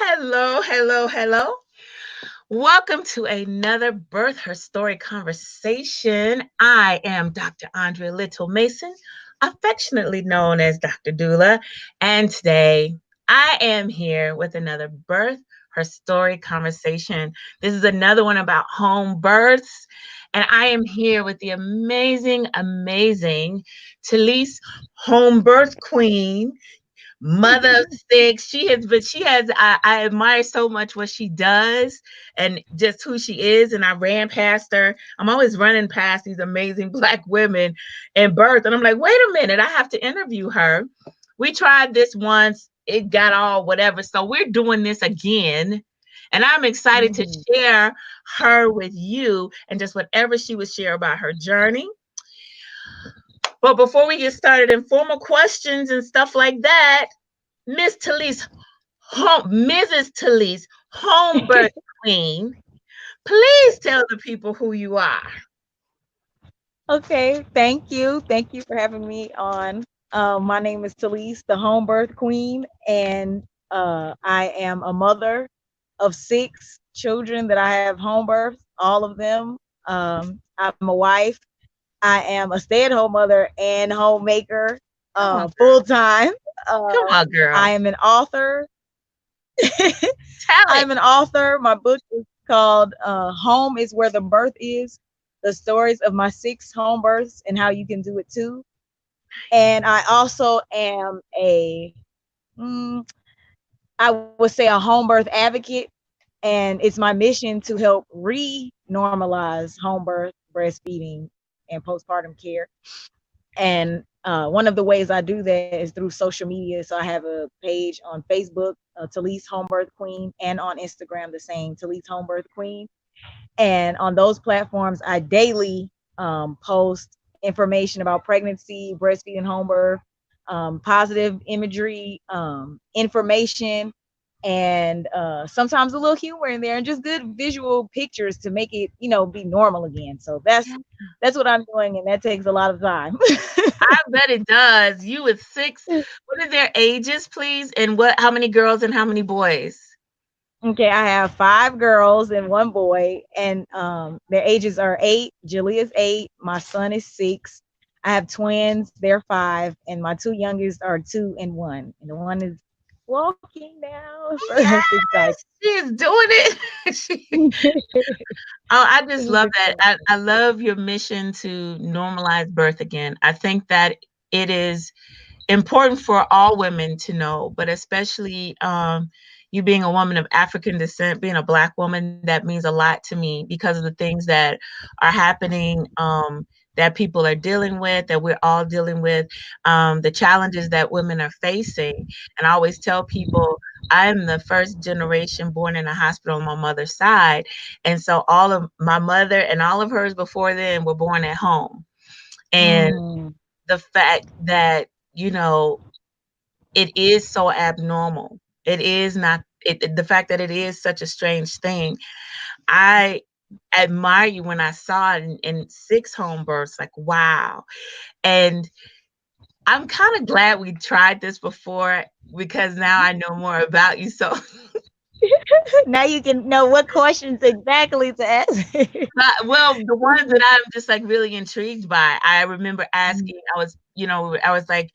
Hello, hello, hello. Welcome to another Birth Her Story conversation. I am Dr. Andrea Little Mason, affectionately known as Dr. Doula, and today I am here with another Birth Her Story conversation. This is another one about home births, and I am here with the amazing Talise Homebirth Queen, mother of six. I admire so much what she does and just who she is. And I ran past her. I'm always running past these amazing Black women in birth. And I'm like, wait a minute, I have to interview her. We tried this once, it got all whatever. So we're doing this again. And I'm excited to share her with you and just whatever she would share about her journey. But before we get started, informal questions and stuff like that, Miss Talise, Mrs. Talise, home birth queen, please tell the people who you are. Okay, thank you. Thank you for having me on. My name is Talise, the home birth queen, and I am a mother of 6 children that I have home birthed, all of them. I'm a wife. I am a stay-at-home mother and homemaker, Come on, full time. come on, I girl. am an author. Tell it. I'm an author. My book is called Home is Where the Birth Is, the stories of my 6 home births and how you can do it too. And I also am mm, I would say a home birth advocate. And it's my mission to help re-normalize home birth, breastfeeding, and postpartum care. And one of the ways I do that is through social media. So I have a page on Facebook, Talise Homebirth Queen, and on Instagram, the same, Talise Homebirth Queen. And on those platforms, I daily post information about pregnancy, breastfeeding, home birth, positive imagery, information, and sometimes a little humor in there, and just good visual pictures to make it, be normal again. So that's what I'm doing, and that takes a lot of time. I bet it does. You with six. What are their ages, please? And how many girls and how many boys? Okay, I have 5 girls and 1 boy, and their ages are 8. Julia's 8. My son is 6. I have twins. They're 5, and my 2 youngest are 2 and 1. And the one is walking now, so that's exciting. Yes, she is doing it. I just Super love that. exciting. I love your mission to normalize birth again. I think that it is important for all women to know, but especially you being a woman of African descent, being a Black woman, that means a lot to me because of the things that are happening, that people are dealing with, that we're all dealing with, the challenges that women are facing. And I always tell people, I'm the first generation born in a hospital on my mother's side. And so all of my mother and all of hers before then were born at home. And Mm, the fact that, you know, it is so abnormal. It is not the fact that it is such a strange thing. I admire you when I saw it in 6 home births, like wow. And I'm kind of glad we tried this before because now I know more about you. So now you can know what questions exactly to ask. well, the ones that I'm just like really intrigued by, I remember asking, I was like,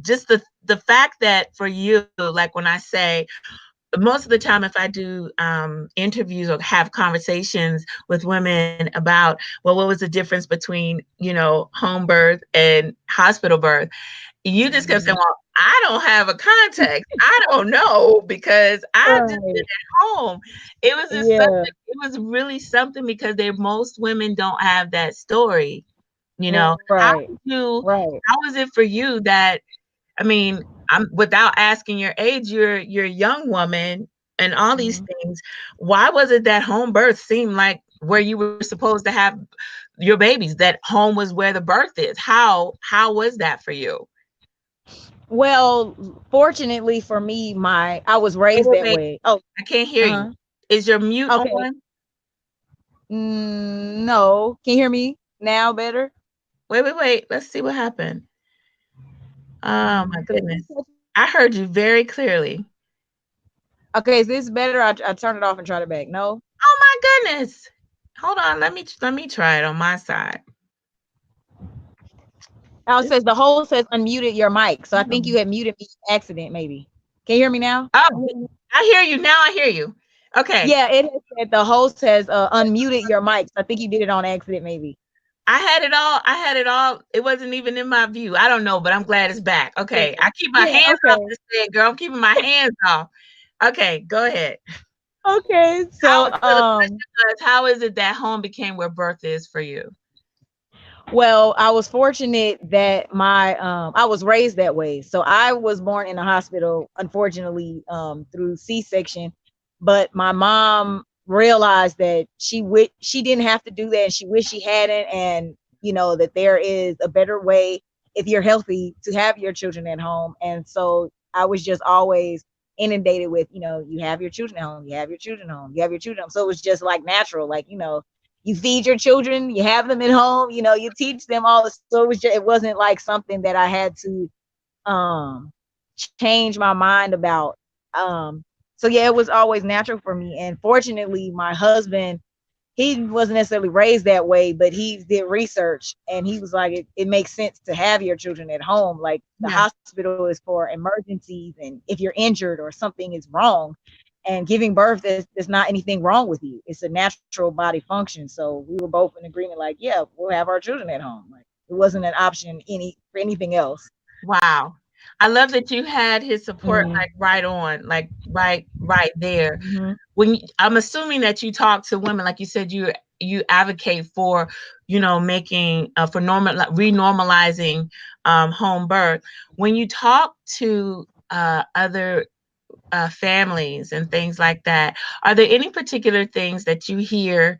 just the fact that for you, like when I say, most of the time, if I do interviews or have conversations with women about, well, what was the difference between, home birth and hospital birth? You just kept saying, well, I don't have a context. I don't know because I just been Right. at home. It was just such Yeah. it was really something because most women don't have that story. Right. Right. How was it for you that, I mean, I'm without asking your age, you're a young woman and all these Mhm. things. Why was it that home birth seemed like where you were supposed to have your babies, that home was where the birth is? How was that for you? Well, fortunately for me, my I was Wait, raised wait, that wait. way. Oh, I can't hear you. uh-huh. Is your mute Okay. on? No. Can you hear me now better? Wait, wait, wait. Let's see what happened. Oh my 'Cause I goodness. keep I heard you very clearly. Okay, is this better? I turn it off and try it back. No. Oh my goodness. Hold on. Let me try it on my side. Now it This says the whole says unmuted your mic. So I think you had muted me by accident, maybe. Can you hear me now? Oh, I hear you now. I hear you. Okay. Yeah, it has said the host has unmuted your mic. So I think you did it on accident, maybe. I had it all. I had it all. It wasn't even in my view. I don't know, but I'm glad it's back. Yeah. Okay. I keep my Yeah. hands off Okay. this thing, girl. I'm keeping my hands off. Okay, go ahead. Okay. How, So so the question was, how is it that home became where birth is for you? well, I was fortunate that my I was raised that way. So I was born in a hospital, unfortunately, through C-section. But my mom realized that she didn't have to do that, and she wished she hadn't. And that there is a better way if you're healthy to have your children at home. And so I was just always inundated with, you have your children at home, you have your children home, you have your children home. So it was just like natural, like you feed your children, you have them at home, you teach them all this. So it wasn't like something that I had to um change my mind about. So yeah, it was always natural for me. And fortunately, my husband, he wasn't necessarily raised that way, but he did research and he was like, it makes sense to have your children at home. Like the Yeah. hospital is for emergencies and if you're injured or something is wrong. And giving birth, there's not anything wrong with you. It's a natural body function. So we were both in agreement, like, yeah, we'll have our children at home. Like it wasn't an option for anything else. Wow. I love that you had his support Mm-hmm. like right on, like right there. Mm-hmm. I'm assuming that you talk to women, like you said, you advocate for, making for renormalizing home birth. When you talk to other families and things like that, are there any particular things that you hear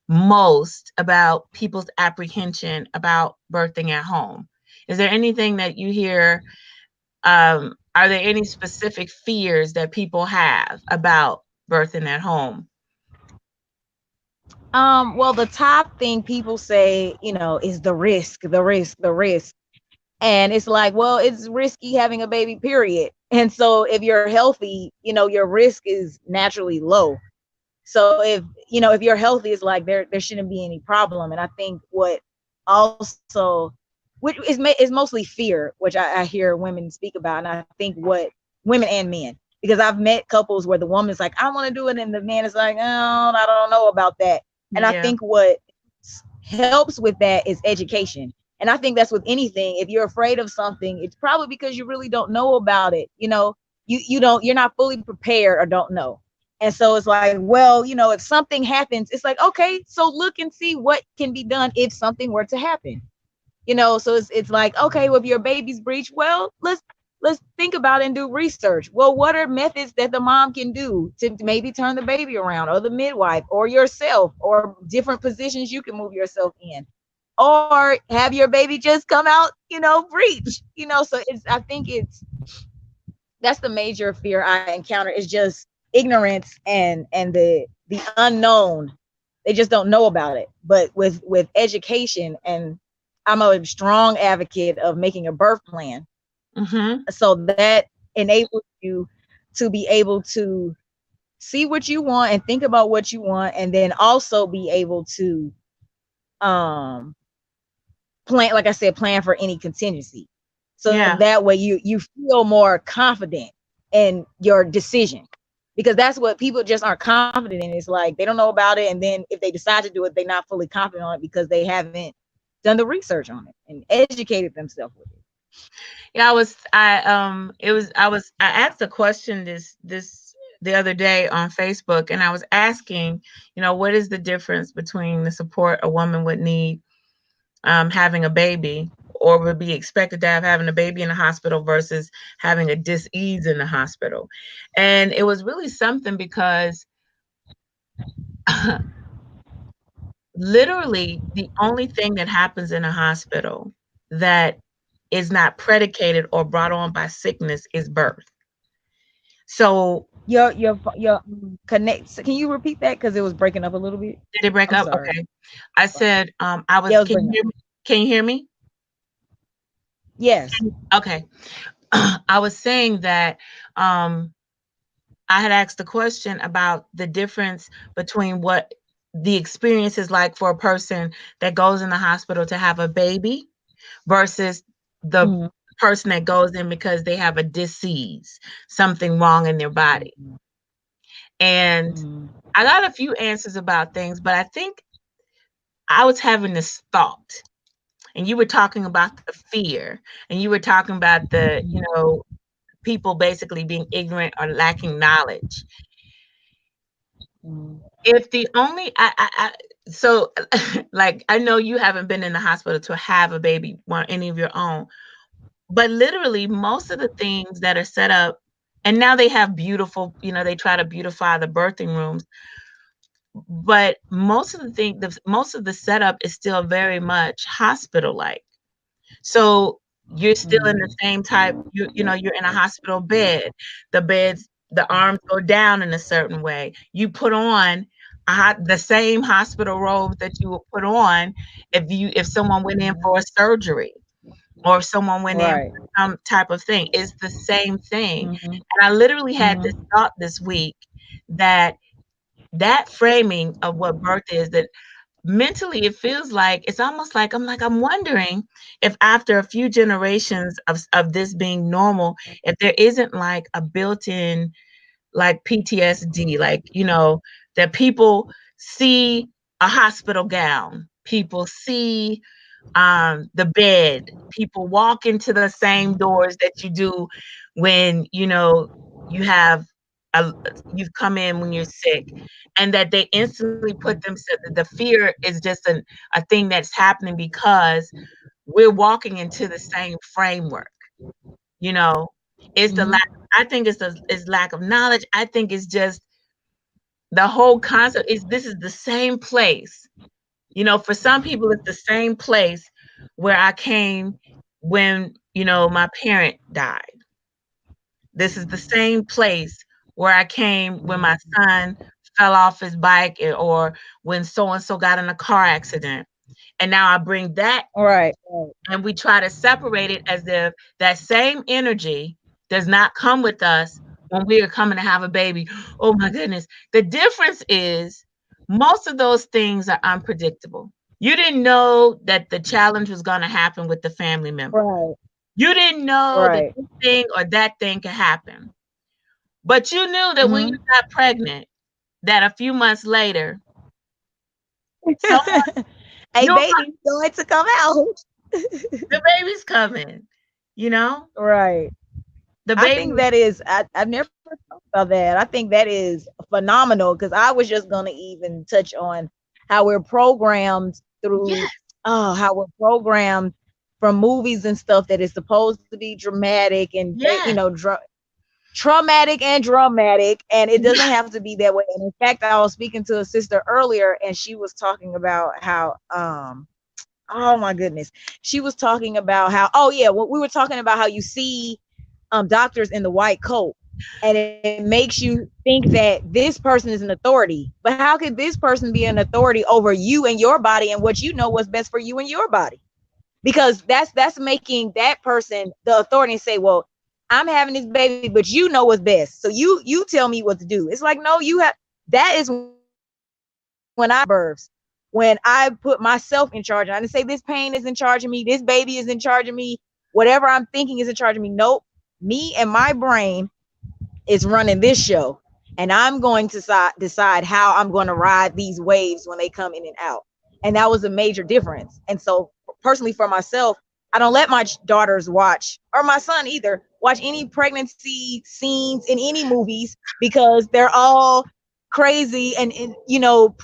most about people's apprehension about birthing at home? Is there anything that you hear? Are there any specific fears that people have about birthing at home? Well, the top thing people say, is the risk, the risk, the risk. And it's like, well, it's risky having a baby, period. And so if you're healthy, your risk is naturally low. So if you're healthy, it's like there shouldn't be any problem. And I think what also, which is mostly fear, which I hear women speak about. And I think what women and men, because I've met couples where the woman's like, I want to do it. And the man is like, oh, I don't know about that. And I Yeah. think what helps with that is education. And I think that's with anything. If you're afraid of something, it's probably because you really don't know about it. You're not fully prepared or don't know. And so it's like, well, if something happens, it's like, okay, so look and see what can be done if something were to happen. So it's like, okay, well, if your baby's breech, well, let's think about it and do research. Well, what are methods that the mom can do to maybe turn the baby around, or the midwife, or yourself, or different positions you can move yourself in, or have your baby just come out, breech, so I think that's the major fear I encounter, is just ignorance and the unknown. They just don't know about it. But with education, and I'm a strong advocate of making a birth plan, Mm-hmm. so that enables you to be able to see what you want and think about what you want, and then also be able to um plan, like I said, plan for any contingency. So Yeah. that way you feel more confident in your decision, because that's what people just aren't confident in. It's like they don't know about it, and then if they decide to do it, they're not fully confident on it because they haven't done the research on it and educated themselves with it. Yeah, I asked a question this the other day on Facebook, and I was asking, what is the difference between the support a woman would need having a baby, or would be expected to have having a baby in the hospital versus having a dis-ease in the hospital. And it was really something because literally the only thing that happens in a hospital that is not predicated or brought on by sickness is birth. So Your connect. Can you repeat that, because it was breaking up a little bit? did it break I'm up? sorry. Okay. I said, I Yeah, was, it was breaking up. can you hear me? Yes. Okay. I was saying that um I had asked a question about the difference between what the experience is like for a person that goes in the hospital to have a baby versus the Mm, person that goes in because they have a disease, something wrong in their body. mm, And mm, I got a few answers about things, but I think I was having this thought, and you were talking about the fear, and you were talking about the, mm, people basically being ignorant or lacking knowledge. mm, If the only so like I know you haven't been in the hospital to have a baby, one any of your own, but literally most of the things that are set up, and now they have beautiful, they try to beautify the birthing rooms, but most of the setup is still very much hospital like. So you're still in the mm. same type, you're in a hospital bed. The arms go down in a certain way. You put on the same hospital robes that you would put on if someone went in for a surgery, or if someone went in Right. for some type of thing. It's the same thing. Mhm, And I literally had this mhm. thought this week that that framing of what birth is, that mentally it feels like it's almost like I'm wondering if after a few generations of this being normal, if there isn't like a built-in like PTSD, like, that people see a hospital gown, people see the bed, people walk into the same doors that you do when you have a you've come in when you're sick, and that they instantly put themselves, the fear is just a thing that's happening because we're walking into the same framework. you know it's the lack, Mhm. I think it's lack of knowledge. I think it's just the whole concept is this is the same place. For some people, it's the same place where I came when, my parent died. This is the same place where I came when my Mhm. son fell off his bike, or when so and so got in a car accident. And now I bring that, Right. Right. and we try to separate it as if that same energy does not come with us when we are coming to have a baby. Oh my goodness. The difference is most of those things are unpredictable. You didn't know that the challenge was going to happen with the family member. Right. You didn't know that Right. this thing or that thing could happen. But you knew that when you Mhm. got pregnant, that a few months later, someone A you're baby's going to come out. the baby's coming. You know, Right. the I baby think was that is I've never thought about that. I think that is phenomenal because I was just gonna even touch on how we're programmed through yes, how we're programmed from movies and stuff that is supposed to be dramatic and yes, traumatic and dramatic, and it doesn't yes. have to be that way. And in fact, I was speaking to a sister earlier and she was talking about how oh my goodness. She was talking about how, oh yeah, well, we were talking about how you see doctors in the white coat, and it makes you think that this person is an authority. But how could this person be an authority over you and your body and what you know what's best for you and your body? Because that's making that person the authority and say, well, I'm having this baby, but you know what's best. So you tell me what to do. It's like, no, you have that is when I births, when I put myself in charge. And I didn't say this pain is in charge of me, this baby is in charge of me, whatever I'm thinking is in charge of me. Nope. Me and my brain is running this show. And I'm going to decide how I'm going to ride these waves when they come in and out. And that was a major difference. And so, personally, for myself, I don't let my daughters watch, or my son either, watch any pregnancy scenes in any movies because they're all crazy and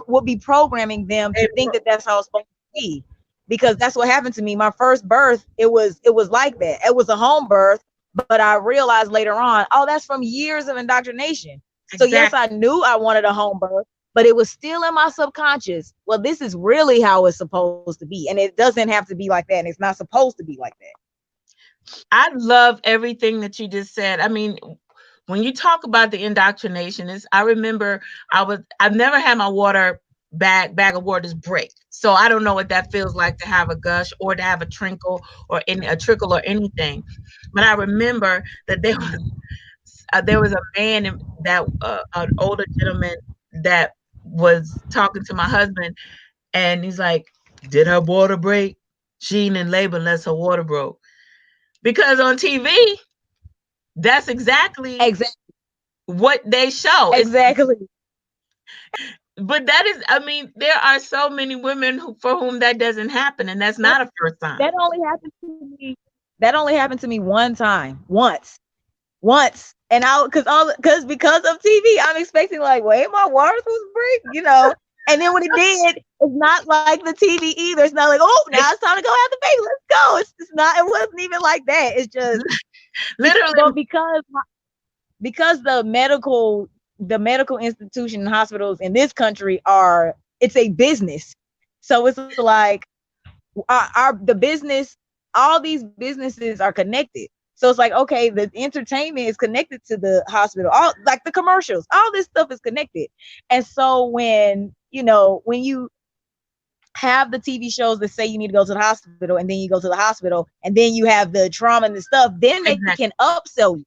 will be programming them to think that that's how it's supposed to be. Because that's what happened to me. My first birth, it was like that. It was a home birth, but I realized later on, oh, that's from years of indoctrination. So yes, I Exactly. knew I wanted a home birth, but it was still in my subconscious. Well, this is really how it's supposed to be. And it doesn't have to be like that. And it's not supposed to be like that. I love everything that you just said. I mean, when you talk about the indoctrination, I remember I've never had my bag of waters break. So I don't know what that feels like to have a gush or to have a a trickle or anything. But I remember that there was a man that an older gentleman that was talking to my husband, and he's like, "Did her water break? She ain't in labor unless her water broke." Because on TV, that's exactly Exactly. what they show. It's Exactly. but that is, I mean, there are so many women for whom that doesn't happen, and that's That not a first time. that only happened to me. That only happened to me one time, once, and because of TV, I'm expecting like, wait, my water's supposed to break. And then when it did, it's not like the TV either. It's not like, oh, now it's time to go have the baby. Let's go. It's not. It wasn't even like that. It's just, Literally, but because the medical institution and hospitals in this country it's a business. So it's like the business, all these businesses are connected. So it's like, okay, the entertainment is connected to the hospital, all like the commercials, all this stuff is connected. And so when you have the TV shows that say you need to go to the hospital, and then you go to the hospital, and then you have the trauma and the stuff, then they can exactly. upsell you.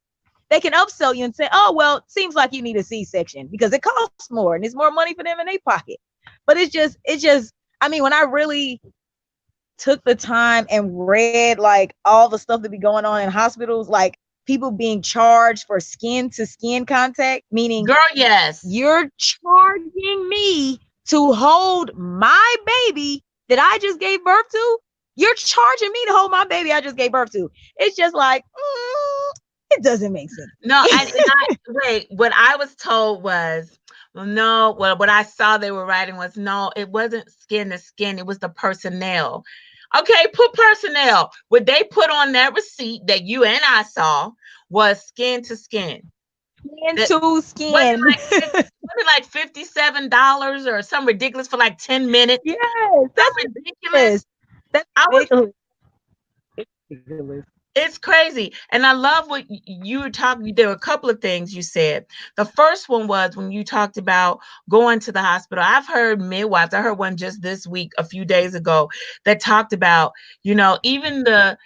They can upsell you and say, oh, well, it seems like you need a C-section because it costs more and it's more money for them in their pocket. But I mean, when I really took the time and read like all the stuff that be going on in hospitals, like people being charged for skin to skin contact, meaning Girl, yes. you're charging me to hold my baby that I just gave birth to. You're charging me to hold my baby I just gave birth to. It's just like, it doesn't make No, sense. wait, what I was told was, well, no, well, what I saw they were writing was, no, it wasn't skin to skin, it was the personnel. Okay, put personnel. What they put on that receipt that you and I saw was skin to skin. Skin That to wasn't skin. wasn't like $57 or something ridiculous for like 10 minutes. Yes, So that's ridiculous. ridiculous. That's I was ridiculous. Ridiculous. It's crazy. And I love what you were talking. There were a couple of things you said. The first one was when you talked about going to the hospital. I've heard midwives, I heard one just this week, a few days ago, that talked about, even the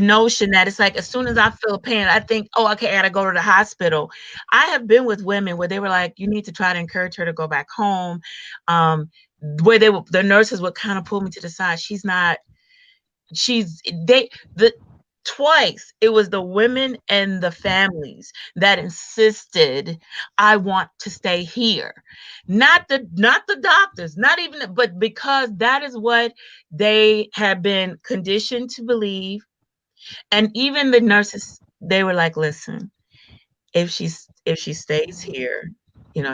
notion that it's like as soon as I feel pain, I think, oh, okay, I gotta go to the hospital. I have been with women where they were like, you need to try to encourage her to go back home. Where the nurses would kind of pull me to the side. She's they the twice it was the women and the families that insisted I want to stay here, not the doctors, not even, but because that is what they have been conditioned to believe. And even the nurses, they were like, listen, if she stays here,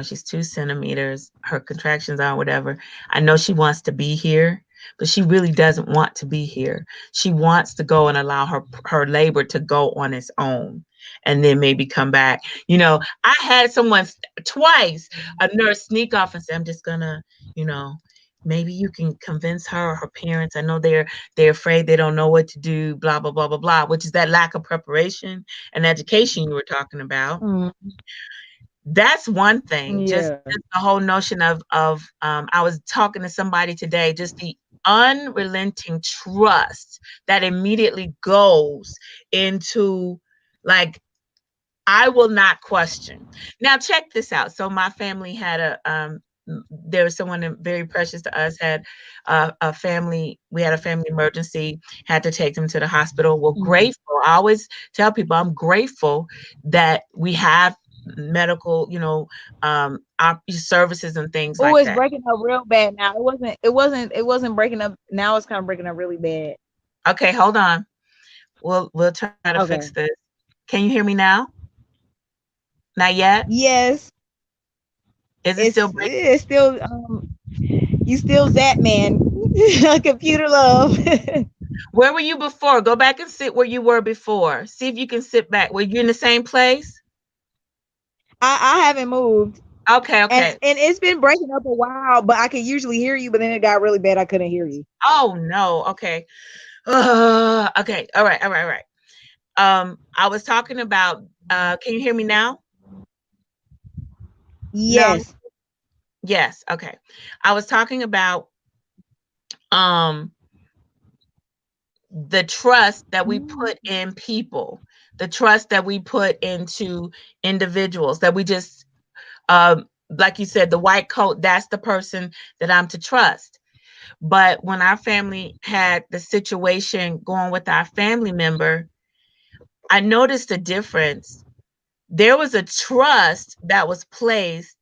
she's 2 centimeters, her contractions are whatever. I know she wants to be here, but she really doesn't want to be here. She wants to go and allow her labor to go on its own, and then maybe come back. I had someone twice, a nurse sneak off and say, I'm just gonna, you know, maybe you can convince her or her parents. I know they're afraid, they don't know what to do, blah blah blah blah blah, which is that lack of preparation and education you were talking about. Mm, That's one thing. Just, yeah. just the whole notion of I was talking to somebody today, just the unrelenting trust that immediately goes into, like, I will not question. Now check this out. So my family had there was someone very precious to us, had a family, we had a family emergency, had to take them to the hospital. Well, Mm. grateful. I always tell people I'm grateful that we have medical, services and things Oh, like it's that. breaking up real bad now. It wasn't breaking up. Now it's kind of breaking up really bad. Okay, hold on. We'll try to fix Okay. this. Can you hear me now? Not yet? Yes, Is it still breaking? it's still you still that man. Computer love. Where were you before? Go back and sit where you were before. See if you can sit back. Were you in the same place? I haven't moved. Okay, And okay. and it's been breaking up a while, but I can usually hear you, but then it got really bad. I couldn't hear you. Oh no. Okay. Okay. All right. All right. All right. I was talking about. Can you hear me now? No. Yes. Yes. Okay. I was talking about um the trust that we put in people, the trust that we put into individuals, that we just, like you said, the white coat, that's the person that I'm to trust. But when our family had the situation going with our family member, I noticed a difference. There was a trust that was placed.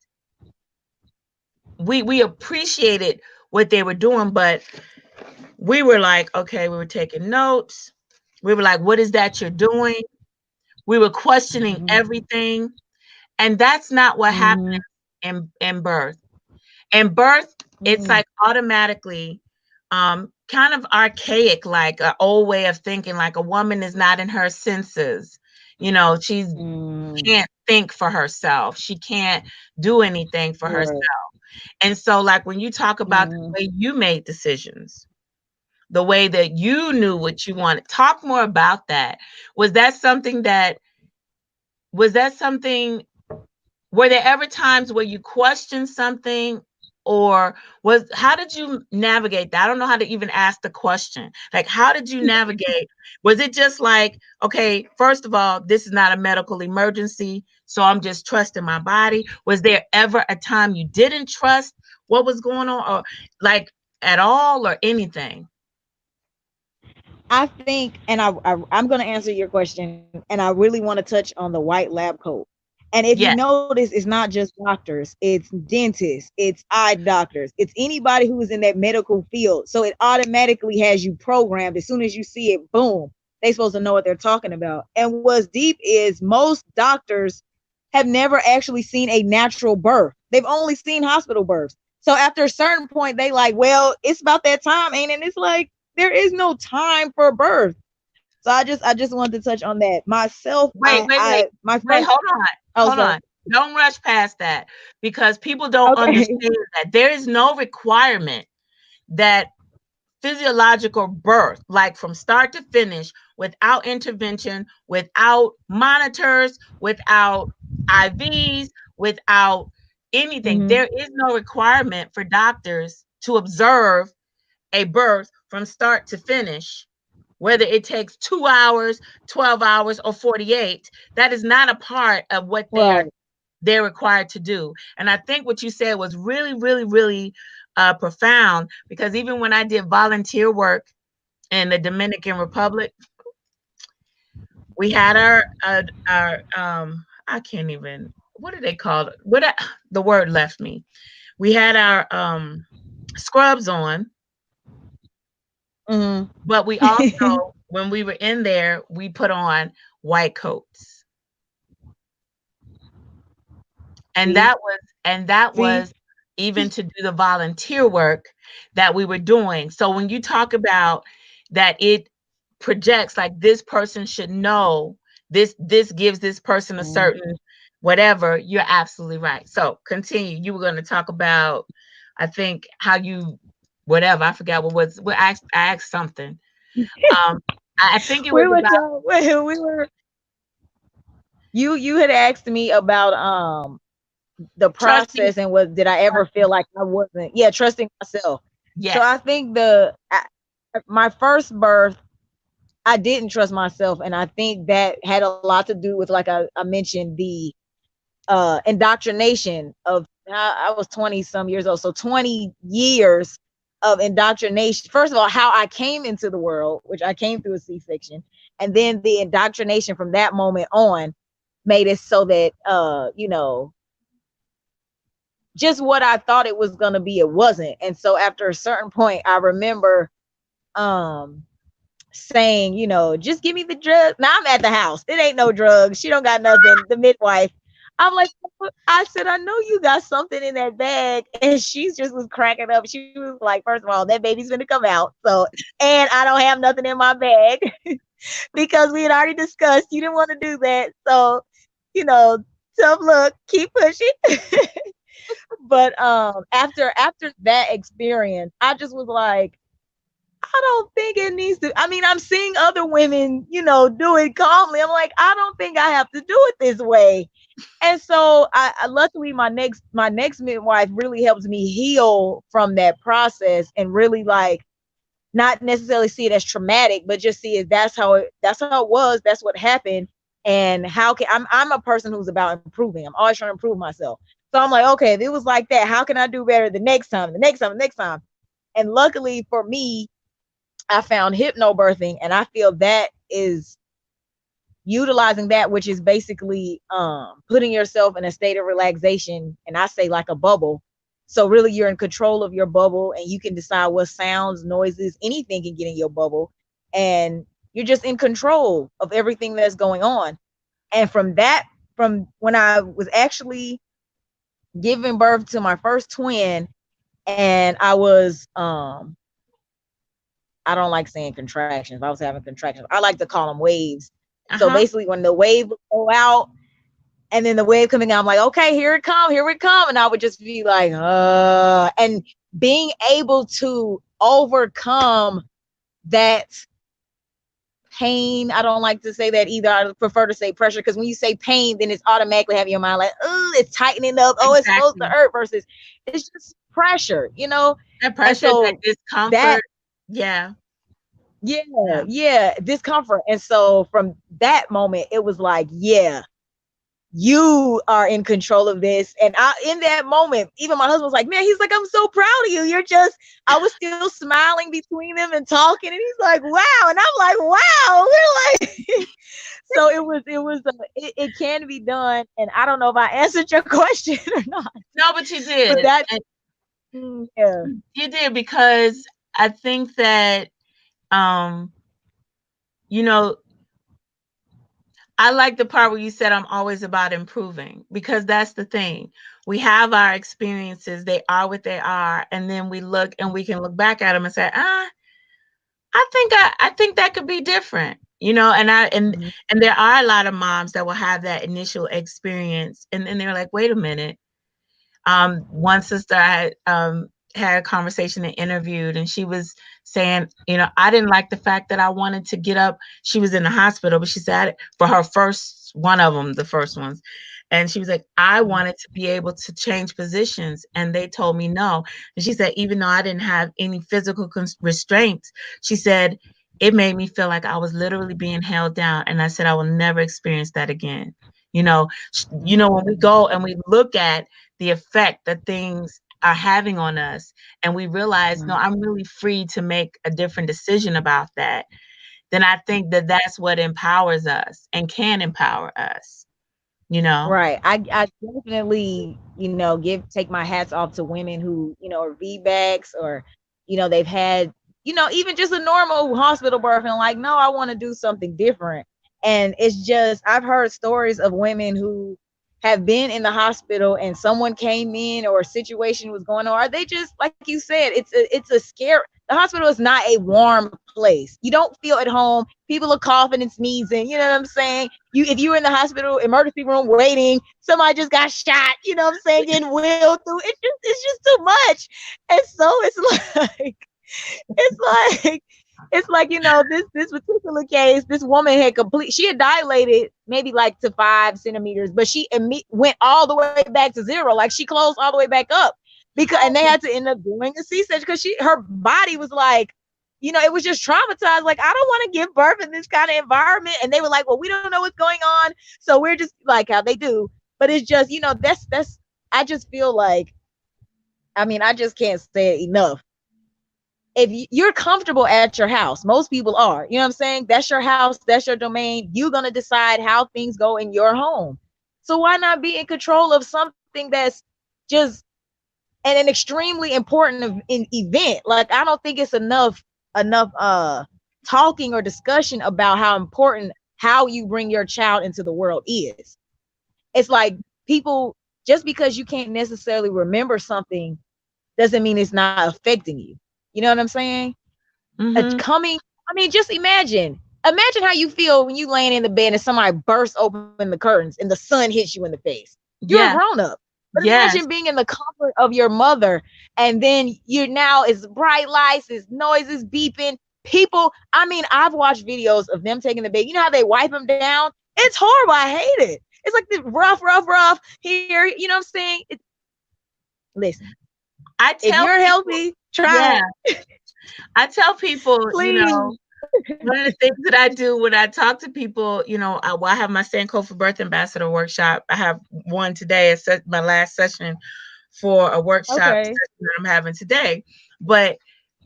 We appreciated what they were doing, but we were like, okay, we were taking notes. We were like, what is that you're doing? We were questioning Mhm. everything. And that's not what happened Mhm. in birth. In birth, it's Mhm. like automatically kind of archaic, like an old way of thinking, like a woman is not in her senses. You know, she Mhm. can't think for herself. She can't do anything for herself. Right. And so, like when you talk about Mhm. the way you made decisions, the way that you knew what you wanted, talk more about that. Was that something that was that something were there ever times where you questioned something, or was how did you navigate that? I don't know how to even ask the question. Like, how did you navigate? Was it just like, okay, first of all, this is not a medical emergency, so I'm just trusting my body? Was there ever a time you didn't trust what was going on, or like at all, or anything? I think, and I'm going to answer your question, and I really want to touch on the white lab coat. And if you Yes. notice, it's not just doctors, it's dentists, it's eye doctors, it's anybody who is in that medical field. So it automatically has you programmed. As soon as you see it, boom, they supposed to know what they're talking about. And what's deep is most doctors have never actually seen a natural birth. They've only seen hospital births. So after a certain point, they like, well, it's about that time, ain't it? And it's like, there is no time for birth. So I just wanted to touch on that. Myself, Wait, wait, wait, my wait, first, oh hold sorry. on. Don't rush past that, because people don't Okay. understand that there is no requirement that physiological birth, like from start to finish, without intervention, without monitors, without IVs, without anything. Mm-hmm. There is no requirement for doctors to observe a birth from start to finish, whether it takes 2 hours, 12 hours, or 48. That is not a part of what Right. they're required to do. And I think what you said was really, really, really profound, because even when I did volunteer work in the Dominican Republic, we had our I can't even, what do they call it? The word left me. We had our scrubs on, Mm-hmm. but we also, when we were in there, we put on white coats. And See, that was see. even to do the volunteer work that we were doing. So when you talk about that, it projects like this person should know this gives this person a Mhm. certain whatever. You're absolutely right. So continue. You were going to talk about, I think, how you whatever, I forgot what I asked something. Um I think it was We were about talking, we were you had asked me about the trusting. process and what did I ever feel like I wasn't, yeah, trusting myself. So I Yes. think my first birth, I didn't trust myself, and I think that had a lot to do with, like I mentioned, the indoctrination of I was 20 some years old, so 20 years of indoctrination. First of all, how I came into the world, which I came through a C-section, and then the indoctrination from that moment on made it so that just what I thought it was going to be, it wasn't. And so after a certain point, I remember um saying, just give me the drug. Now I'm at the house. It ain't no drugs. She don't got nothing. The midwife. I'm like, I said, I know you got something in that bag. And she just was cracking up. She was like, first of all, that baby's gonna come out. So, and I don't have nothing in my bag because we had already discussed you didn't want to do that. So, you know, tough look, keep pushing. But after that experience, I just was like, I don't think it needs to. I mean, I'm seeing other women, do it calmly. I'm like, I don't think I have to do it this way. And so I luckily my next midwife really helps me heal from that process and really like not necessarily see it as traumatic, but just see it that's how it was, that's what happened. And how can I'm a person who's about improving. I'm always trying to improve myself. So I'm like, okay, if it was like that, how can I do better the next time, the next time, the next time? And luckily for me, I found hypnobirthing, and I feel that is utilizing that, which is basically putting yourself in a state of relaxation, and I say like a bubble. So really you're in control of your bubble, and you can decide what sounds, noises, anything can get in your bubble, and you're just in control of everything that's going on. And from when I was actually giving birth to my first twin, and I was I don't like saying contractions. I was having contractions. I like to call them waves. So Uh-huh. basically when the wave would go out and then the wave coming out, I'm like, okay, here it come, here it come. And I would just be like, and being able to overcome that pain. I don't like to say that either. I prefer to say pressure, because when you say pain, then it's automatically having your mind like, oh, it's tightening up. Oh, it's supposed to Exactly. hurt, versus it's just pressure, you know? That And pressure, that so that, discomfort. Yeah. yeah, Yeah. yeah, discomfort. And so from that moment, it was like, yeah, you are in control of this. And in that moment, even my husband was like, man, he's like, I'm so proud of you. I was still smiling between them and talking. And he's like, wow. And I'm like, wow. We're like, so it can be done. And I don't know if I answered your question or not, No, but you but did. that, And yeah. you did, because I think that um, you know, I like the part where you said I'm always about improving, because that's the thing. We have our experiences, they are what they are, and then we look and we can look back at them and say, I think that could be different. Mhm. And there are a lot of moms that will have that initial experience, and then they're like, wait a minute. One sister I had a conversation and interviewed, and she was saying, I didn't like the fact that I wanted to get up. She was in the hospital, but she said for her first one of them, the first ones, and she was like, I wanted to be able to change positions, and they told me no. And she said, even though I didn't have any physical restraints, she said it made me feel like I was literally being held down, and I said I will never experience that again. When we go and we look at the effect that things are having on us, and we realize, no, Mhm. I'm really free to make a different decision about that, then I think that that's what empowers us and can empower us, you know? Right. I definitely, take my hats off to women who, are VBACs, or, they've had, even just a normal hospital birth, and like, no, I want to do something different. And it's just, I've heard stories of women who have been in the hospital, and someone came in, or a situation was going on, or they just, like you said, it's a scare. The hospital is not a warm place. You don't feel at home. People are coughing and sneezing. You know what I'm saying? If you were in the hospital emergency room waiting, somebody just got shot, you know what I'm saying, getting wheeled through. It's just too much. And so it's like, it's like it's like, this particular case, this woman she had dilated maybe like to 5 centimeters, but she went all the way back to zero. Like, she closed all the way back up, and they had to end up doing a C-section, because her body was like, it was just traumatized. Like, I don't want to give birth in this kind of environment. And they were like, well, we don't know what's going on. So we're just like how they do. But it's just, I just feel like, I just can't say it enough. If you're comfortable at your house, most people are, you know what I'm saying? That's your house, that's your domain. You're going to decide how things go in your home. So why not be in control of something that's just an extremely important event? Like, I don't think it's enough talking or discussion about how important how you bring your child into the world is. It's like, people, just because you can't necessarily remember something doesn't mean it's not affecting you. You know what I'm saying? Mm-hmm. Coming, just imagine how you feel when you laying in the bed and somebody bursts open the curtains and the sun hits you in the face. You're a Yeah. grown up. But imagine Yes. being in the comfort of your mother, and then you're now, it's bright lights, it's noises beeping. People, I've watched videos of them taking the baby. You know how they wipe them down? It's horrible. I hate it. It's like the rough here. You know what I'm saying? Listen, I if tell you're people, healthy, try yeah, it. I tell people, Please. One of the things that I do when I talk to people, I have my Sankofa Birth Ambassador workshop. I have one today. It's my last session for a workshop Okay. session that I'm having today. But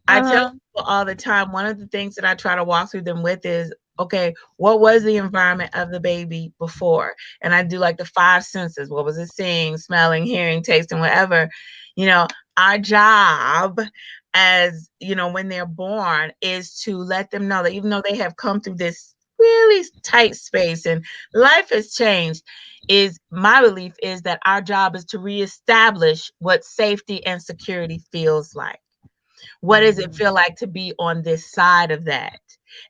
I tell Uh-huh. people all the time, one of the things that I try to walk through them with is, okay, what was the environment of the baby before? And I do like the five senses. What was it seeing, smelling, hearing, tasting, whatever? You know, our job as, when they're born is to let them know that even though they have come through this really tight space and life has changed, is my belief is that our job is to reestablish what safety and security feels like. What does it feel like to be on this side of that?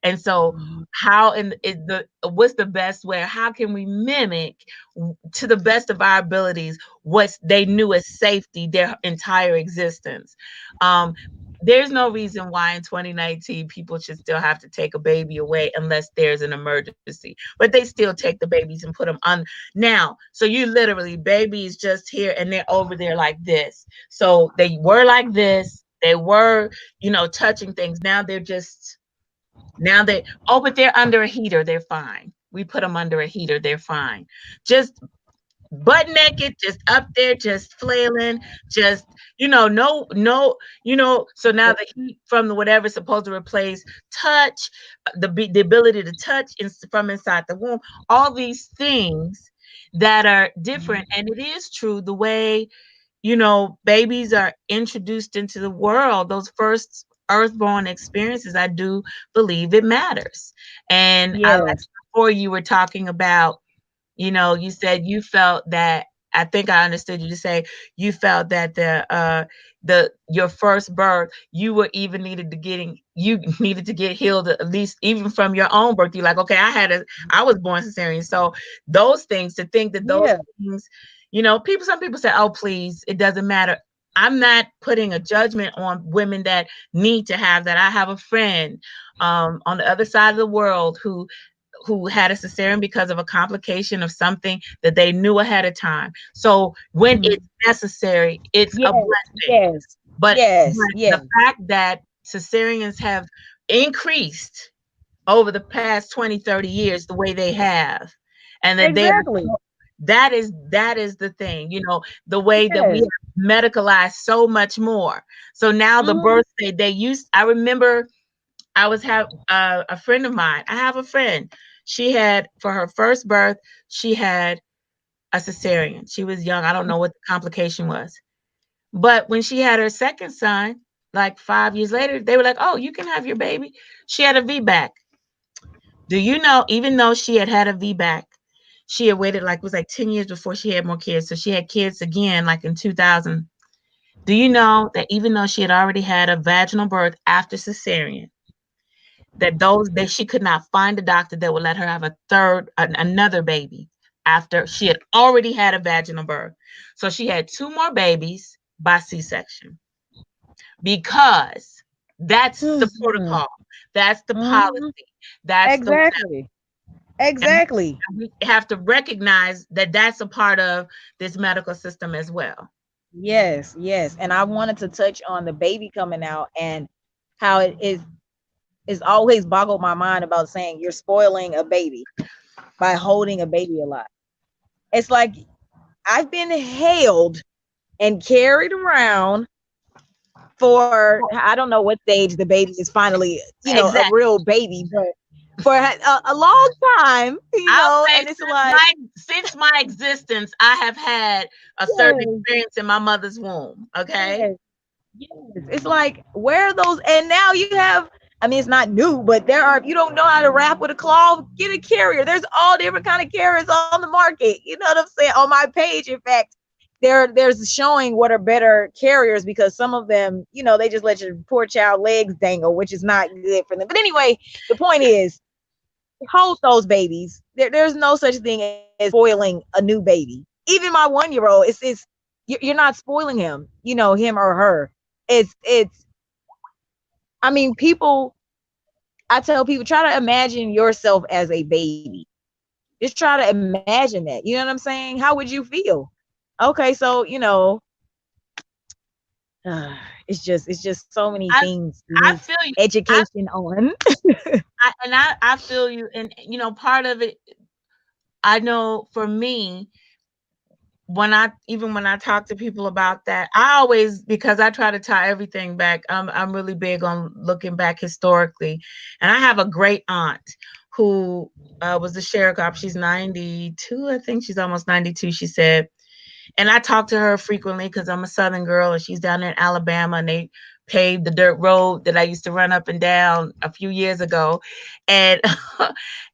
And so Mhm. how in is the what's the best way? How can we mimic to the best of our abilities what they knew as safety their entire existence? Um, there's no reason why in 2019 people should still have to take a baby away unless there's an emergency. But they still take the babies and put them on now. So you literally babies just here and they're over there like this. So they were like this. They were, touching things. Now they, oh, but they're under a heater. They're fine. We put them under a heater. They're fine. Just butt naked, just up there, just flailing, just, no, so now the heat from the whatever's supposed to replace touch, the ability to touch from inside the womb, all these things that are different. And it is true the way, babies are introduced into the world, those first earthborn experiences, I do believe it matters. And I like Yes. before you were talking about, you said you felt that, I think I understood you to say you felt that the your first birth, you were even you needed to get healed, at least even from your own birth. You're like, okay, I was born cesarean. So those things, to think that those Yeah. things, some people say, oh, please, it doesn't matter. I'm not putting a judgment on women that need to have that. I have a friend on the other side of the world who had a cesarean because of a complication of something that they knew ahead of time. So when Mhm. it's necessary, it's a Yes. blessing. Yes. But Yes. but the Yes. fact that cesareans have increased over the past 20, 30 years the way they have, and that they are, Exactly. that is the thing, the way that we Yes. have medicalized so much more. So now the Mhm. birthday I remember I was have a friend of mine. I have a friend. She had for her first birth, she had a cesarean. She was young. I don't know what the complication was. But when she had her second son, like 5 years later, they were like, "Oh, you can have your baby." She had a VBAC. Do you know? Even though she had had a VBAC, she had waited like it was like 10 years before she had more kids. So she had kids again, like in 2000. Do you know that even though she had already had a vaginal birth after cesarean, that she could not find a doctor that would let her have another baby after she had already had a vaginal birth. So she had two more babies by C-section because that's the Mhm. protocol, that's the Mhm. policy, that's the Exactly. and Exactly. we have to recognize that that's a part of this medical system as well. Yes. Yes. And I wanted to touch on the baby coming out and how is always boggled my mind about saying you're spoiling a baby by holding a baby alive. It's like I've been held and carried around for I don't know what stage the baby is finally, a Exactly. real baby, but for a long time, I'll say and it's like, since my existence, I have had a certain yes, experience in my mother's womb. Okay. yes, yes. It's like, where are those? And now you have, I mean, it's not new, but there are, you don't know how to wrap with a cloth, get a carrier. There's all different kind of carriers on the market. You know what I'm saying? On my page, in fact, there's showing what are better carriers because some of them, they just let your poor child legs dangle, which is not good for them. But anyway, the point is, hold those babies. There's no such thing as spoiling a new baby. Even my 1-year-old, it's you're not spoiling him, him or her. It's. I mean, people. I tell people, try to imagine yourself as a baby. Just try to imagine that. You know what I'm saying? How would you feel? Okay, so it's just so many I things you I need feel you. I, education on. I feel you, and part of it, I know for me, when I talk to people about that, I always, because I try to tie everything back. I'm really big on looking back historically, and I have a great aunt who was a sharecropper. She's 92, I think she's almost 92. She said, and I talk to her frequently because I'm a Southern girl, and she's down there in Alabama, and they paved the dirt road that I used to run up and down a few years ago, and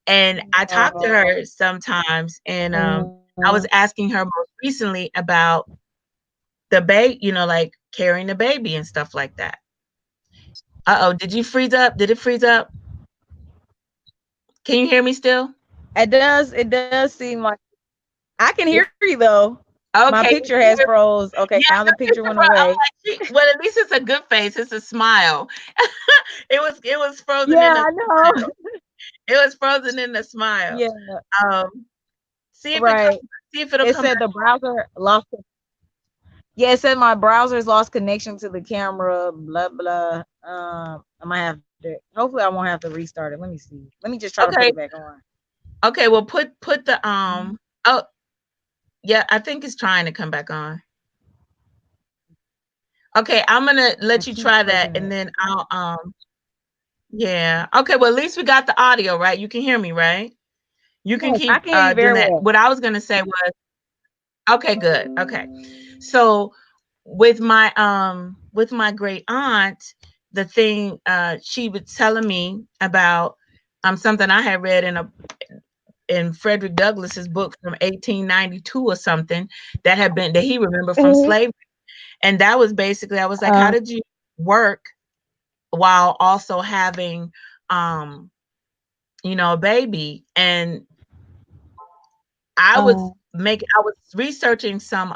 and I talk to Oh, her sometimes, and mhm. I was asking her most recently about the baby, like carrying the baby and stuff like that. Uh-oh, did you freeze up? Did it freeze up? Can you hear me still? It does seem like I can hear you though. My Okay, you picture can has hear me. froze. Okay, Yeah, now the your picture picture went I'm away. like, well, at least it's a good face. It's a smile. It was frozen Yeah, in a I know. smile. It was frozen in a smile. Yeah, Um, see if it right. comes. See if it'll It come said back. the browser lost. Yeah, it said my browser's lost connection to the camera. Blah blah. I might have to. Hopefully, I won't have to restart it. Let me see. Let me just try to put it Okay. back on. Okay. Well, put the Mhm. Oh, yeah. I think it's trying to come back on. Okay, I'm gonna I let you keep try that, clicking and it. then I'll yeah. Okay, well, at least we got the audio, right? You can hear me, right? You can Yes, I keep can hear you doing very that. well. What I was gonna say was, okay, good. Okay. So with my great aunt, the thing she was telling me about something I had read in Frederick Douglass's book from 1892 or something that he remembered from Mhm. slavery. And that was basically, I was like, how Uh, did you work while also having um a baby? And uh, I was researching some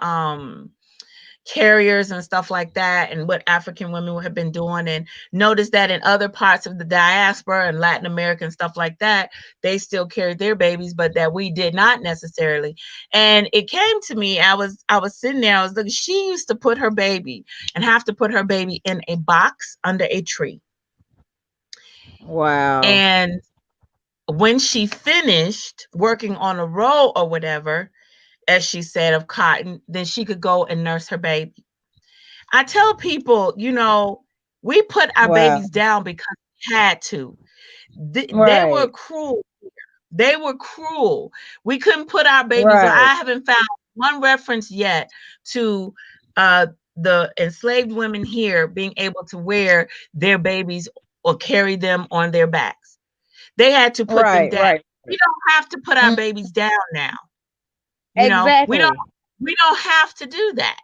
carriers and stuff like that, and what African women have been doing, and noticed that in other parts of the diaspora and Latin America and stuff like that, they still carried their babies, but that we did not necessarily. And it came to me, I was sitting there, I was looking, she used to put her baby and have to put her baby in a box under a tree. wow. And when she finished working on a roll or whatever, as she said, of cotton, then she could go and nurse her baby. I tell people, we put our Wow. babies down because we had to. They were Right. cruel. They were cruel. We couldn't put our babies on. Right. I haven't found one reference yet to the enslaved women here being able to wear their babies or carry them on their backs. They had to put them Right. down. Right. We don't have to put our Mm, babies down now. We don't exactly. have to do that.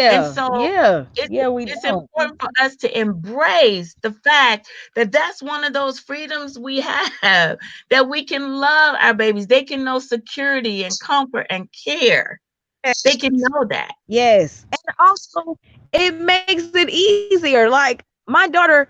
And Yeah. so Yeah. it's Yeah. We it's don't. important for us to embrace the fact that that's one of those freedoms we have, that we can love our babies. They can know security and comfort and care. They can know that. Yes. And also, it makes it easier. Like my daughter,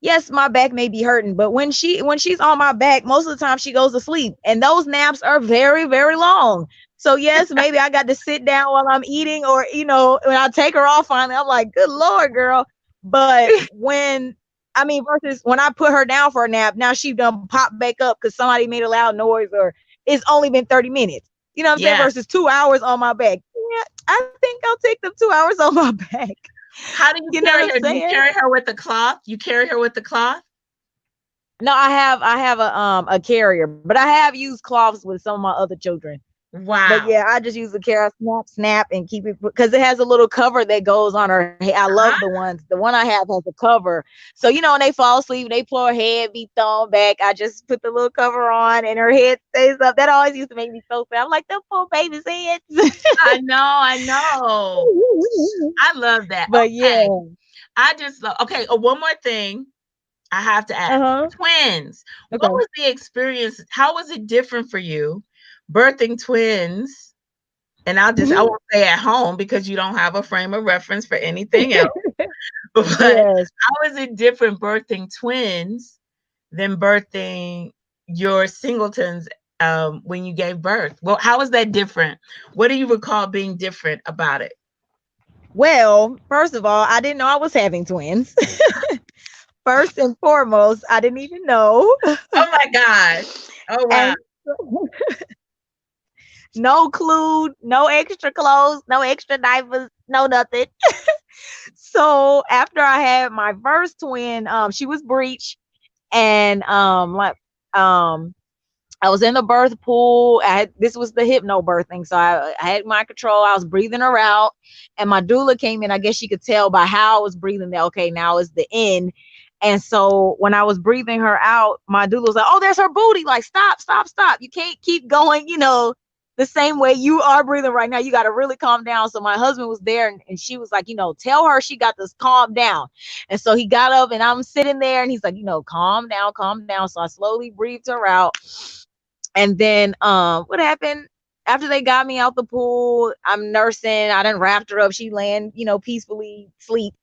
yes, my back may be hurting, but when she's on my back, most of the time she goes to sleep, and those naps are very, very long. So yes, maybe I got to sit down while I'm eating, or when I take her off finally, I'm like, good Lord, girl. But versus when I put her down for a nap, now she done pop back up because somebody made a loud noise, or it's only been 30 minutes. You know what I'm saying? Yeah. Versus 2 hours on my back. Yeah, I think I'll take them 2 hours on my back. How do you You know what carry I'm her? Do you saying? carry her with the cloth? You carry her with the cloth? No, I have a carrier, but I have used cloths with some of my other children. But Wow. yeah, I just use the carrot snap and keep it because it has a little cover that goes on her head. I love Uh-huh. the ones. The one I have has a cover. So when they fall asleep, they pull her head, be thrown back. I just put the little cover on and her head stays up. That always used to make me so sad. I'm like, them poor babies' heads. I know, I know. I love that. But Okay. yeah. I just love, okay. Oh, one more thing I have to ask. Uh-huh. Twins. What Okay. was the experience? How was it different for you birthing twins? And I won't say at home because you don't have a frame of reference for anything else. But Yes. how is it different birthing twins than birthing your singletons when you gave birth? Well, how is that different? What do you recall being different about it? Well, first of all, I didn't know I was having twins. First and foremost, I didn't even know. Oh my gosh. Oh wow. And no clue, no extra clothes, no extra diapers, no nothing. So after I had my first twin, she was breech, and like um I was in the birth pool. This was the hypnobirthing, so I had my control. I was breathing her out, and my doula came in. I guess she could tell by how I was breathing that okay, now is the end. And so when I was breathing her out, my doula was like, "Oh, there's her booty! Like, stop, stop, stop! You can't keep going. The same way you are breathing right now. You got to really calm down." So my husband was there, and she was like, "Tell her she got to calm down." And so he got up, and I'm sitting there, and he's like, "Calm down, calm down." So I slowly breathed her out. And then what happened after they got me out the pool? I'm nursing. I done wrapped her up. She laying, peacefully sleep.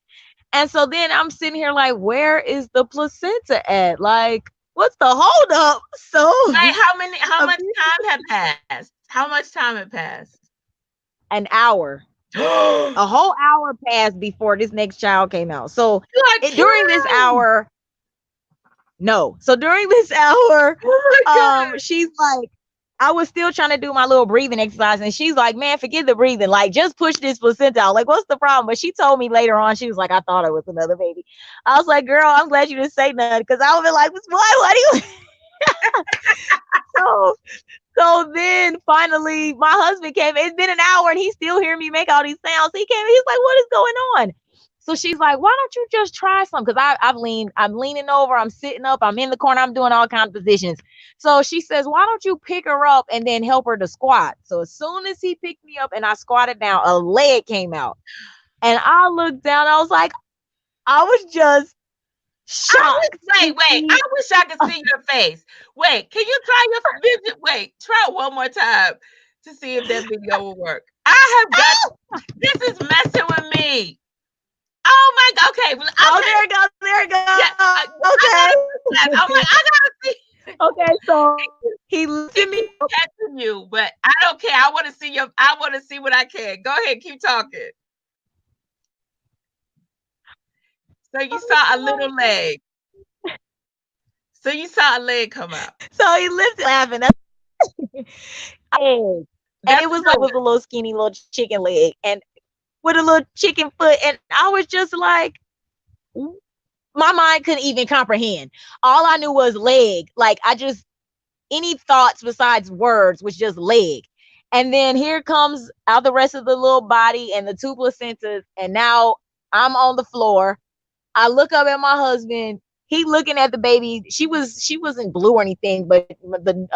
And so then I'm sitting here like, where is the placenta at? Like, what's the holdup? So Wait, how much time had passed? How much time had passed? an hour. You A whole hour passed before this next child came out. So are during this kidding. hour, no. So during this hour, Oh my god. she's like, I was still trying to do my little breathing exercise, and she's like, "Man, forget the breathing. Like, just push this placenta out. Like, what's the problem?" But she told me later on, she was like, "I thought it was another baby." I was like, "Girl, I'm glad you didn't say nothing, because I would be like, what do you?" so so then finally, my husband came. It's been an hour, and he's still hearing me make all these sounds. He came. He's like, "What is going on?" So she's like, "Why don't you just try some?" Because I'm leaning over, I'm sitting up, I'm in the corner, I'm doing all kinds of positions. So she says, "Why don't you pick her up and then help her to squat?" So as soon as he picked me up and I squatted down, a leg came out. And I looked down, I was like, I was just shocked to Wait. I see. wish I could see your face. Wait, can you try your vision? Wait, try one more time to see if that video will work. I have got this is messing with me. Oh my god. Okay. Oh, Okay. there it goes, there it Yeah. goes. I gotta see that. I'm Okay. like, I gotta see. Okay, so he lifted It me keeps up. catching you, but I don't care. I want to see what I can. Go ahead, keep talking. So you saw a little leg. So you saw a leg come out. So he lifted laughing. And That's it a was good like one. was a little skinny little chicken leg and with a little chicken foot. And I was just like, my mind couldn't even comprehend. All I knew was leg. Like I just any thoughts besides words was just leg. And then here comes out the rest of the little body and the two placentas. And now I'm on the floor. I look up at my husband. He looking at the baby. She wasn't blue or anything, but the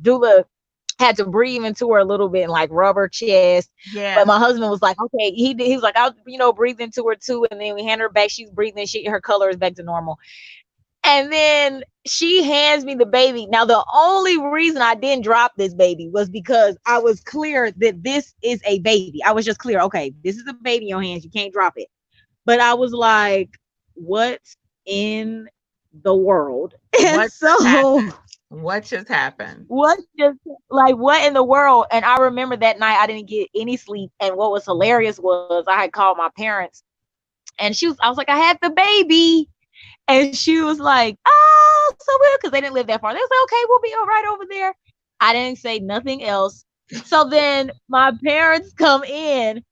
doula had to breathe into her a little bit and like rub her chest. But Yeah. my husband was like, okay, he was like, I'll breathe into her too. And then we hand her back. She's breathing. Her color is back to normal. And then she hands me the baby. Now, the only reason I didn't drop this baby was because I was clear that this is a baby. I was just clear. Okay, this is a baby in your hands. You can't drop it. But I was like, what in the world? And What just so happened? What just happened? what just like what in the world? And I remember that night I didn't get any sleep. And what was hilarious was I had called my parents and I was like, I had the baby. And she was like, oh, so weird, because they didn't live that far. They was like, okay, we'll be all right over there. I didn't say nothing else. So then my parents come in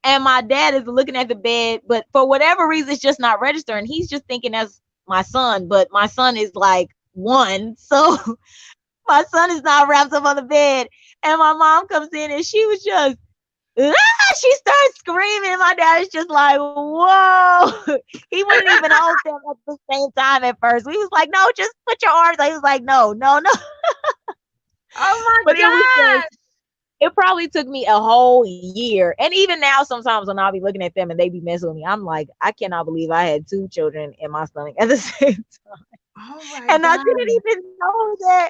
and my dad is looking at the bed, but for whatever reason, it's just not registering. He's just thinking that's my son, but my son is like one. So my son is not wrapped up on the bed. And my mom comes in and she was just, she starts screaming. My dad is just like, whoa. He wouldn't even hold them at the same time at first. He was like, no, just put your arms out. He was like, no, no, no. Oh my But it was just, god. it probably took me a whole year. And even now, sometimes when I'll be looking at them and they be messing with me, I'm like, I cannot believe I had two children in my stomach at the same time. Oh my And I god. didn't even know that.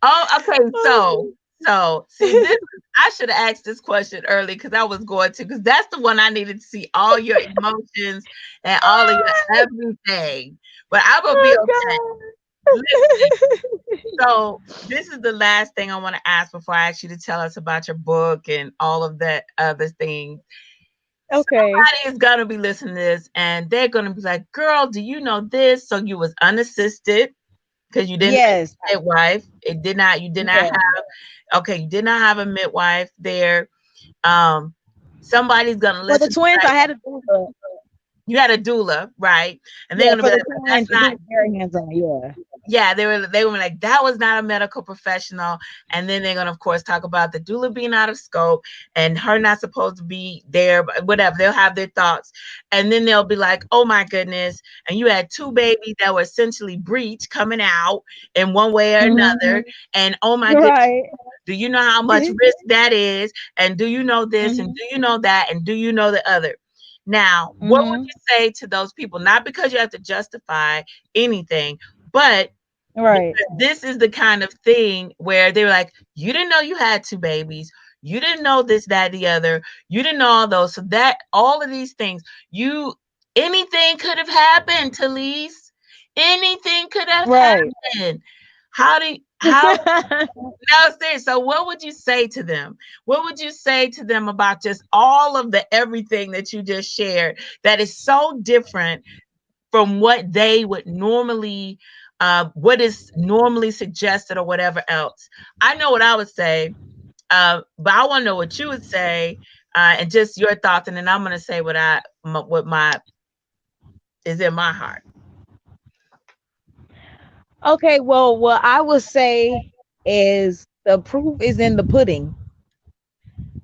Oh, okay. So see this. I should have asked this question early because I was going to because that's the one I needed to see all your emotions and all of your everything. But I'm gonna be okay. Oh, Listen. God. So this is the last thing I want to ask before I ask you to tell us about your book and all of that other things. Okay. Somebody is gonna be listening to this and they're gonna be like, girl, do you know this? So you was unassisted because you didn't have Yes. a midwife. You did not Yeah. have, okay, you did not have a midwife there. Um, somebody's gonna For the listen to twins, like, I had to do the you had a doula, right? And they're yeah, gonna be for like, the that's twins, he not, was very hands-on. Yeah. yeah, they were like, that was not a medical professional. And then they're gonna of course talk about the doula being out of scope and her not supposed to be there, but whatever, they'll have their thoughts. And then they'll be like, oh my goodness, and you had two babies that were essentially breech coming out in one way or Hmm. another. And oh my goodness, Right. do you know how much risk that is? And do you know this? And Hmm. do you know that? And do you know the other? Now, what would Hmm. you say to those people? Not because you have to justify anything, but Right. because this is the kind of thing where they were like, you didn't know you had two babies. You didn't know this, that, the other. You didn't know all those. So that all of these things, anything could have happened, Talise. Anything could have Right. happened. How no, serious. So what would you say to them? What would you say to them about just all of the everything that you just shared that is so different from what they would normally, what is normally suggested or whatever else? I know what I would say, but I want to know what you would say, and just your thoughts, and then I'm going to say what my is in my heart. Okay, well, what I would say is the proof is in the pudding.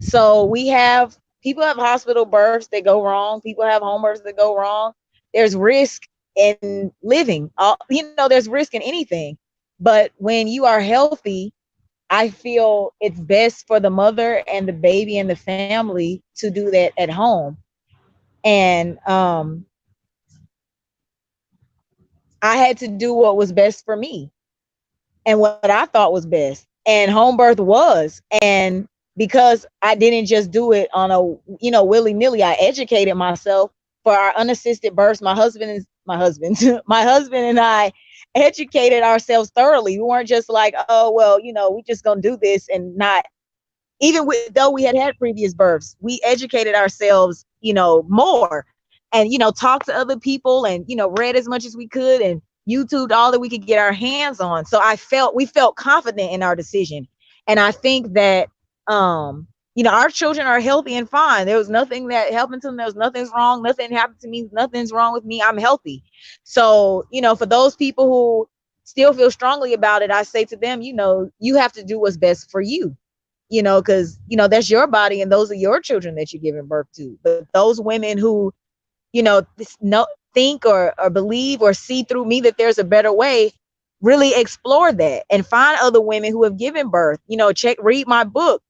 So we have people have hospital births that go wrong. People have home births that go wrong. There's risk in living. There's risk in anything. But when you are healthy, I feel it's best for the mother and the baby and the family to do that at home. And I had to do what was best for me and what I thought was best. And home birth was. And because I didn't just do it on a, willy nilly, I educated myself for our unassisted births. My husband and I educated ourselves thoroughly. We weren't just like, oh, well, we just going to do this and not, even though we had previous births, we educated ourselves, more and, talked to other people and, read as much as we could and YouTubed all that we could get our hands on. So we felt confident in our decision. And I think that, our children are healthy and fine. There was nothing that happened to them. There was nothing's wrong. Nothing happened to me. Nothing's wrong with me. I'm healthy. So, for those people who still feel strongly about it, I say to them, you have to do what's best for you, because, that's your body and those are your children that you're giving birth to. But those women who, think or believe or see through me that there's a better way, really explore that and find other women who have given birth, read my book,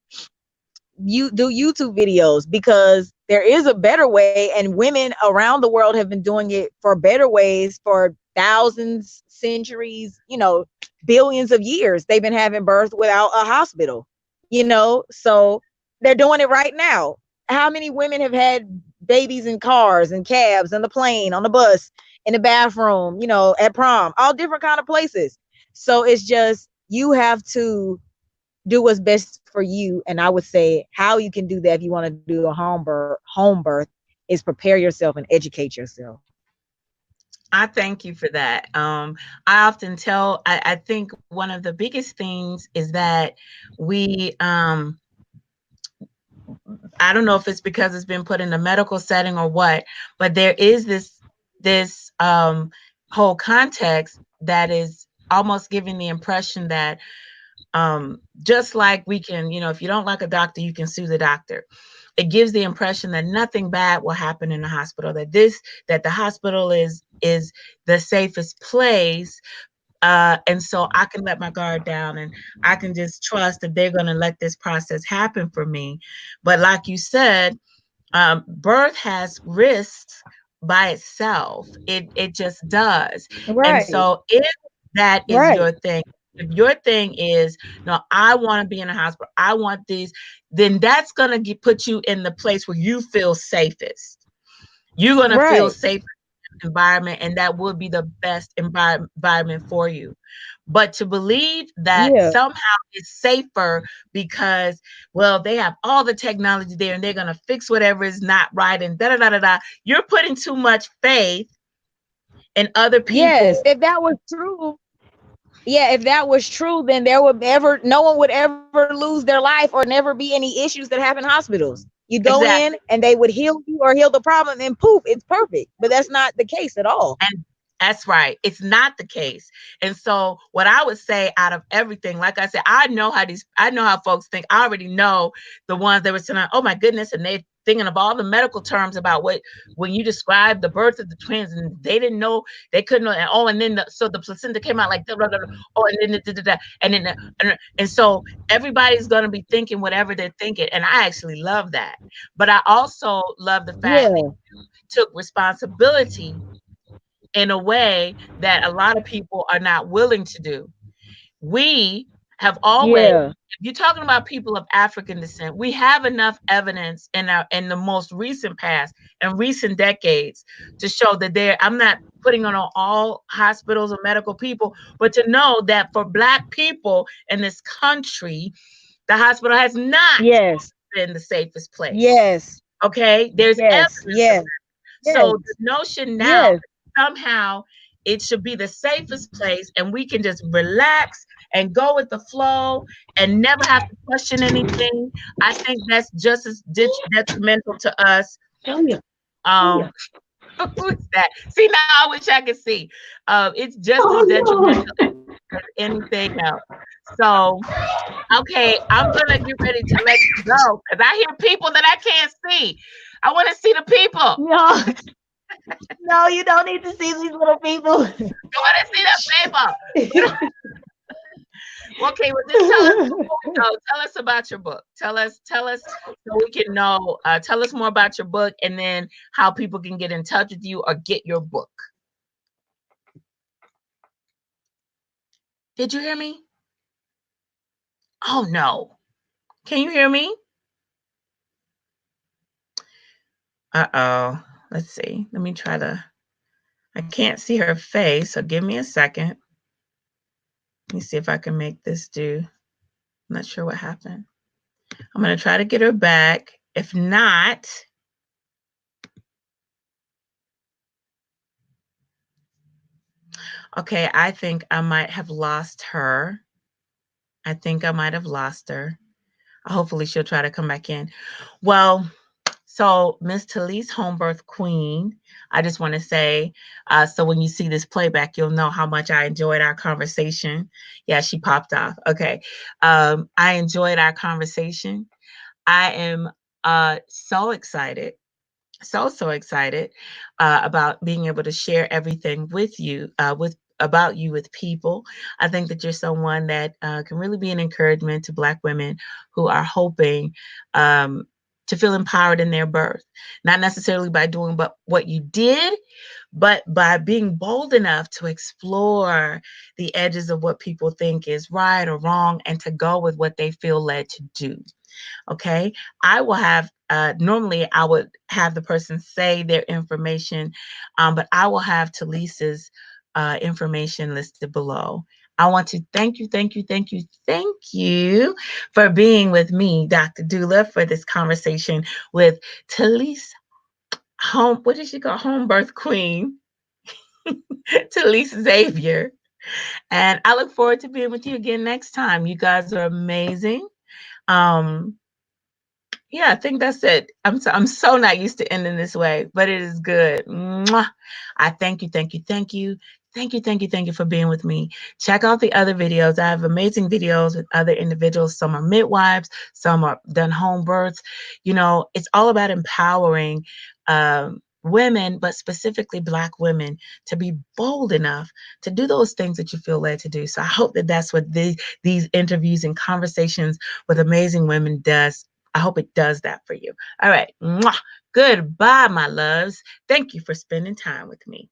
you do YouTube videos, because there is a better way and women around the world have been doing it for better ways for thousands, centuries, billions of years. They've been having birth without a hospital, so they're doing it right now. How many women have had babies in cars and cabs and the plane, on the bus, in the bathroom, at prom, all different kind of places. So it's just, you have to do what's best for you. And I would say how you can do that, if you want to do a home birth, is prepare yourself and educate yourself. I thank you for that. I often I think one of the biggest things is that we, I don't know if it's because it's been put in a medical setting or what, but there is this whole context that is almost giving the impression that, just like we can, if you don't like a doctor, you can sue the doctor. It gives the impression that nothing bad will happen in the hospital, that the hospital is the safest place, and so I can let my guard down and I can just trust that they're going to let this process happen for me. But like you said, birth has risks by itself. It just does. And Right. so if that is Right. your thing, if your thing is, no, I want to be in a hospital, I want these, then that's going to put you in the place where you feel safest. You're going to feel Right. safe environment, and that would be the best environment for you. But to believe that Yeah. somehow it's safer because, well, they have all the technology there and they're going to fix whatever is not right and da da da da da. You're putting too much faith in other Yes. people. If that was true, yeah, if that was true, then there would ever no one would ever lose their life or never be any issues that happen in hospitals. You go in Exactly. and they would heal you or heal the problem and poof, it's perfect. But that's not the case at all. And that's right. It's not the case. And so what I would say out of everything, like I said, I know how folks think. I already know the ones that were saying, oh my goodness, and they thinking of all the medical terms about what when you described the birth of the twins and they didn't know, they couldn't know, and oh, and then so the placenta came out like oh, and then and then and so everybody's gonna be thinking whatever they're thinking. And I actually love that. But I also love the fact that Yeah. you took responsibility in a way that a lot of people are not willing to do. We have always, Yeah. if you're talking about people of African descent, we have enough evidence in the most recent past and recent decades to show that I'm not putting on all hospitals or medical people, but to know that for Black people in this country, the hospital has not Yes. been the safest place. Yes. Okay, there's Yes. evidence of Yes. that. So Yes. the notion now Yes. that somehow it should be the safest place and we can just relax and go with the flow and never have to question anything, I think that's just as detrimental to us. Oh yeah. Oh Um, yeah. who is that? See, now I wish I could see. It's just as Oh detrimental as anything else. So, okay, I'm gonna get ready to let you go because I hear people that I can't see. I want to see the people. no. No. No, you don't need to see these little people. I want to see the people. Okay, well, just tell us before we go. Tell us about your book. Tell us, so we can know. Tell us more about your book, and then how people can get in touch with you or get your book. Did you hear me? Oh no! Can you hear me? Uh-oh. Let's see. Let me try to. I can't see her face, so give me a second. Let me see if I can make this do. I'm not sure what happened. I'm gonna try to get her back. If not, okay, I think I might have lost her. I think I might have lost her. Hopefully she'll try to come back in. Well, so Miss Talise Homebirth Queen, I just want to say, so when you see this playback, you'll know how much I enjoyed our conversation. Yeah, she popped off. Okay. I enjoyed our conversation. I am so excited, so excited about being able to share everything with you, with about you with people. I think that you're someone that can really be an encouragement to Black women who are hoping to feel empowered in their birth, not necessarily by doing but what you did, but by being bold enough to explore the edges of what people think is right or wrong and to go with what they feel led to do. Okay. I will have, normally I would have the person say their information, but I will have Talisa's information listed below. I want to thank you, thank you, thank you, thank you for being with me, Dr. Doula, for this conversation with Talise what did she call? Home birth queen, Talise Xavier. And I look forward to being with you again next time. You guys are amazing. Um, Yeah, I think that's it. I'm so not used to ending this way, but it is good. Mwah. I thank you, thank you, thank you. Thank you, thank you, thank you for being with me. Check out the other videos. I have amazing videos with other individuals. Some are midwives, some are done home births. You know, it's all about empowering women, but specifically Black women, to be bold enough to do those things that you feel led to do. So I hope that that's what these interviews and conversations with amazing women does. I hope it does that for you. All right. Mwah. Goodbye, my loves. Thank you for spending time with me.